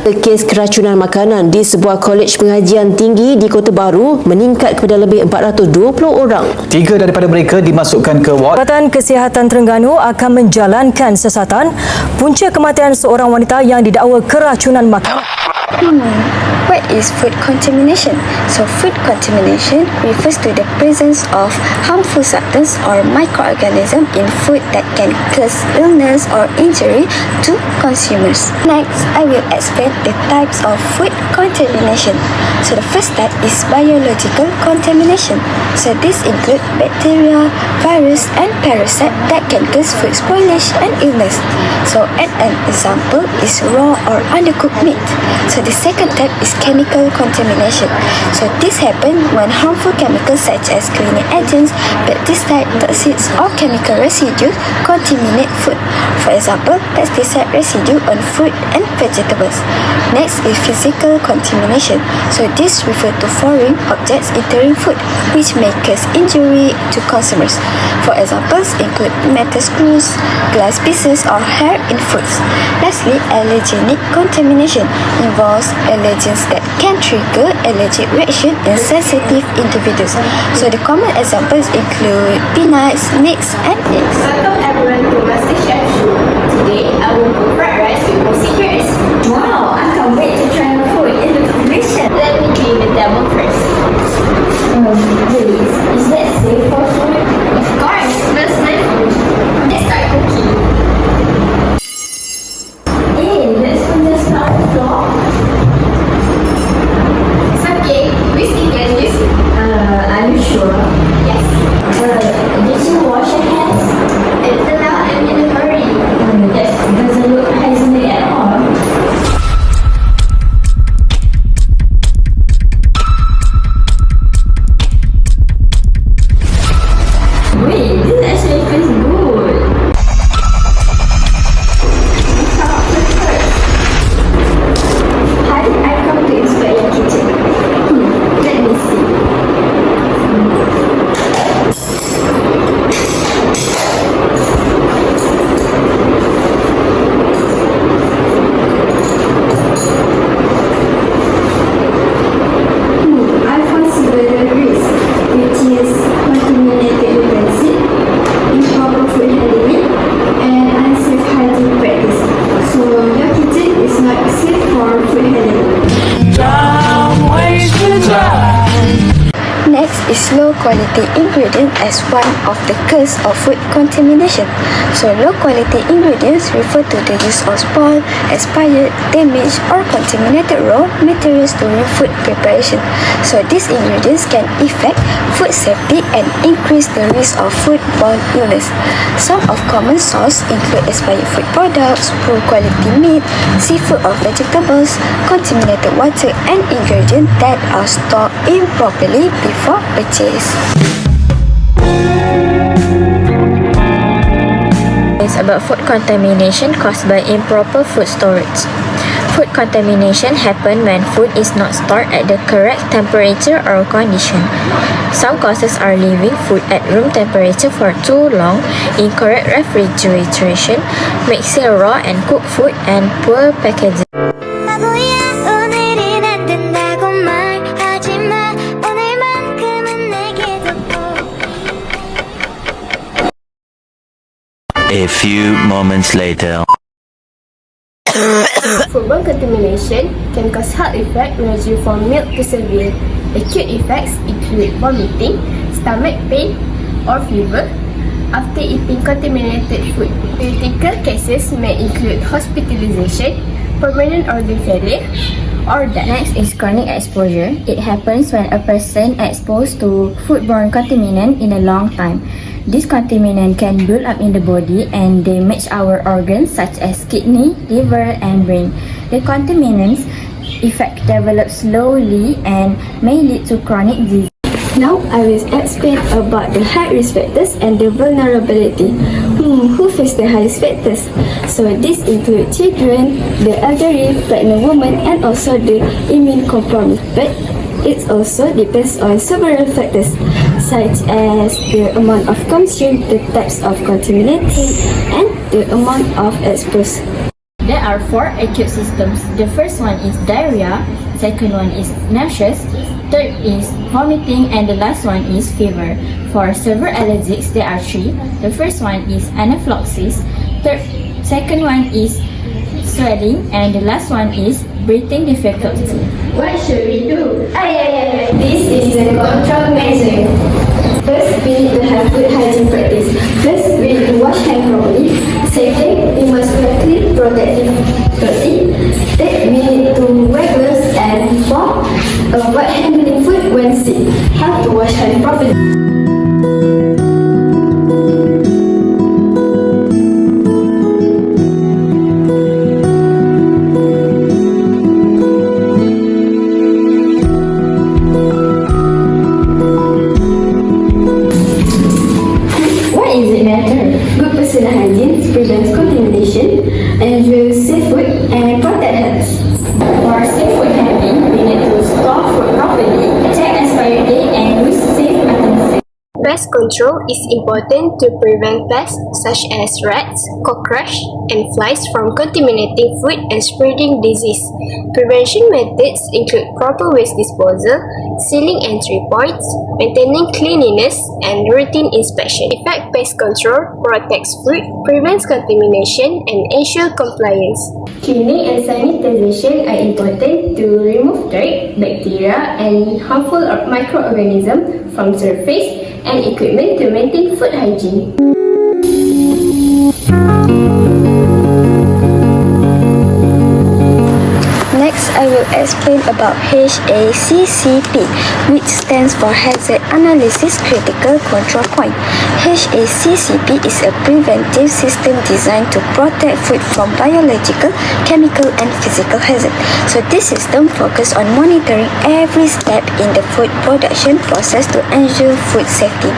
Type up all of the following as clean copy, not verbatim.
Kes keracunan makanan di sebuah kolej pengajian tinggi di Kota Baru meningkat kepada lebih 420 orang. 3 daripada mereka dimasukkan ke ward. Jabatan Kesihatan Terengganu akan menjalankan siasatan punca kematian seorang wanita yang didakwa keracunan makanan. What is food contamination? So food contamination refers to the presence of harmful substance or microorganism in food that can cause illness or injury to consumers. Next, I will explain the types of food contamination. So the first type is biological contamination. So this includes bacteria, virus and parasite that can cause food spoilage and illness. So an example is raw or undercooked meat. So the second type is chemical contamination. So this happens when harmful chemicals such as cleaning agents, pesticide, toxins or chemical residue contaminate food. For example, pesticide residue on fruit and vegetables. Next is physical contamination. So this refers to foreign objects entering food, which may cause injury to consumers. For examples include metal screws, glass pieces or hair in foods. Lastly, allergenic contamination involves allergens that can trigger allergic reaction in sensitive individuals. So the common examples include peanuts, nuts and eggs. Welcome everyone to MasterChef Show. Today I will cook fried rice with my secrets. Wow, I can't wait to try my food in the competition. Let me clean the demo first. Please, is that safe for food? Of course, that's my food. Let's start cooking. Hey, let's put the start on the floor. It's okay, whisk it can use. Are you sure? Yes. Did you wash your hands? Until now, I'm in a hurry. That doesn't look hygienic at all. Wait, this actually feels good. How did I come to inspire your kitchen? Let me see. I consider the risk, which is contaminated utensil, improper food handling, and unsafe hygiene practice. So your kitchen is not safe for food handling. Next is low quality ingredient as one of the cause of food contamination. So low quality ingredients refer to the use of spoiled, expired, damaged or contaminated raw materials during food preparation. So these ingredients can affect food safety and increase the risk of foodborne illness. Some of common sources include expired food products, poor quality meat, seafood or vegetables, contaminated water and ingredients that are stored improperly before purchase. It's about food contamination caused by improper food storage. Food contamination happens when food is not stored at the correct temperature or condition. Some causes are leaving food at room temperature for too long, incorrect refrigeration, mixing raw and cooked food, and poor packaging. A few moments later. Foodborne contamination can cause health effects ranging from mild to severe. Acute effects include vomiting, stomach pain, or fever after eating contaminated food. Critical cases may include hospitalization, permanent organ failure, or death. Next is chronic exposure. It happens when a person exposed to foodborne contaminant in a long time. This contaminant can build up in the body and damage our organs such as kidney, liver, and brain. The contaminant's effect develops slowly and may lead to chronic disease. Now I will explain about the high risk factors and the vulnerability. Who face the highest factors? So this include children, the elderly, pregnant women, and also the immune compromised. But it also depends on several factors, such as the amount of consumed, the types of contaminated, and the amount of exposed. There are 4 acute symptoms. The first one is diarrhea, second one is nauseous, third is vomiting, and the last one is fever. For severe allergies, there are 3. The first one is anaphylaxis, second one is swelling, and the last one is breathing difficulty. What should we do? This is a control measure. First, we need to have good hygiene practice. First, we need to wash hands properly. Second, we must wear clean protective clothing. Third, we need to wear gloves. And fourth, avoid handling food when sick. How to wash hands properly? Good personal hygiene prevents contamination, ensures safe food, and protect health. For safe food handling, we need to store food properly, check expiry date, and use safe utensils. Pest control is important to prevent pests such as rats, cockroaches, and flies from contaminating food and spreading disease. Prevention methods include proper waste disposal, sealing entry points, maintaining cleanliness, and routine inspection. Effective pest control protects food, prevents contamination, and ensures compliance. Cleaning and sanitization are important to remove dirt, bacteria, and harmful microorganisms from surface and equipment to maintain food hygiene. Next, I will explain about HACCP, which stands for Hazard Analysis Critical Control Point. HACCP is a preventive system designed to protect food from biological, chemical, and physical hazards. So this system focuses on monitoring every step in the food production process to ensure food safety.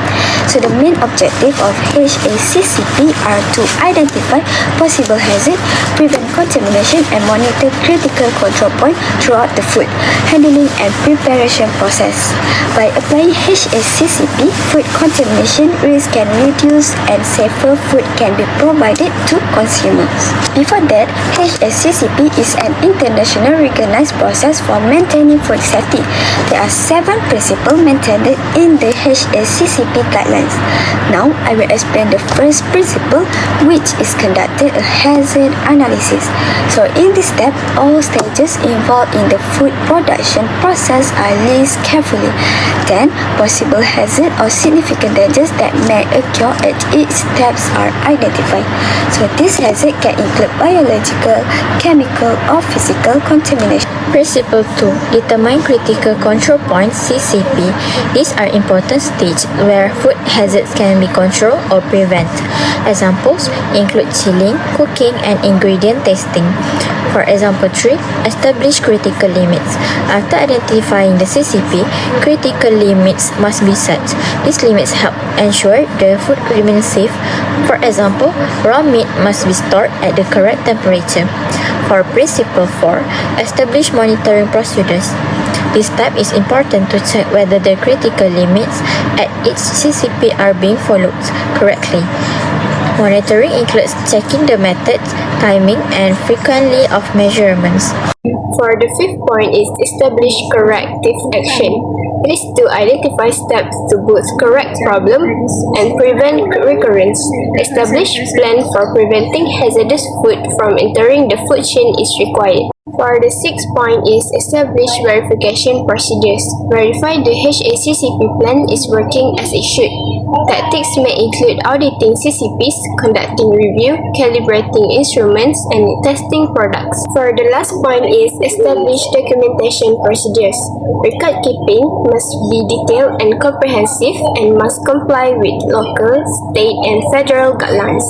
So the main objective of HACCP are to identify possible hazards, prevent contamination, and monitor critical control point throughout the food handling and preparation process. By applying HACCP, food contamination risk can reduce and safer food can be provided to consumers. Before that, HACCP is an international recognized process for maintaining food safety. There are 7 principles maintained in the HACCP guidelines. Now, I will explain the first principle, which is conducted a hazard analysis. So in this step, all stages involved in the food production process are listed carefully. Then, possible hazard or significant dangers that may occur at each steps are identified. So this hazard can include biological, chemical, or physical contamination. Principle 2. Determine critical control points (CCP). These are important stages where food hazards can be controlled or prevented. Examples include chilling, cooking, and ingredient testing. For example 3, establish critical limits. After identifying the CCP, critical limits must be set. These limits help ensure the food remains safe. For example, raw meat must be stored at the correct temperature. For principle 4, establish monitoring procedures. This step is important to check whether the critical limits at each CCP are being followed correctly. Monitoring includes checking the methods, timing, and frequency of measurements. For the 5th point is establish corrective action. It is to identify steps to both correct problems and prevent recurrence. Establish plan for preventing hazardous food from entering the food chain is required. For the 6th point is establish verification procedures. Verify the HACCP plan is working as it should. Tactics may include auditing CCPs, conducting review, calibrating instruments, and testing products. For the last point is establish documentation procedures. Record keeping must be detailed and comprehensive and must comply with local, state, and federal guidelines.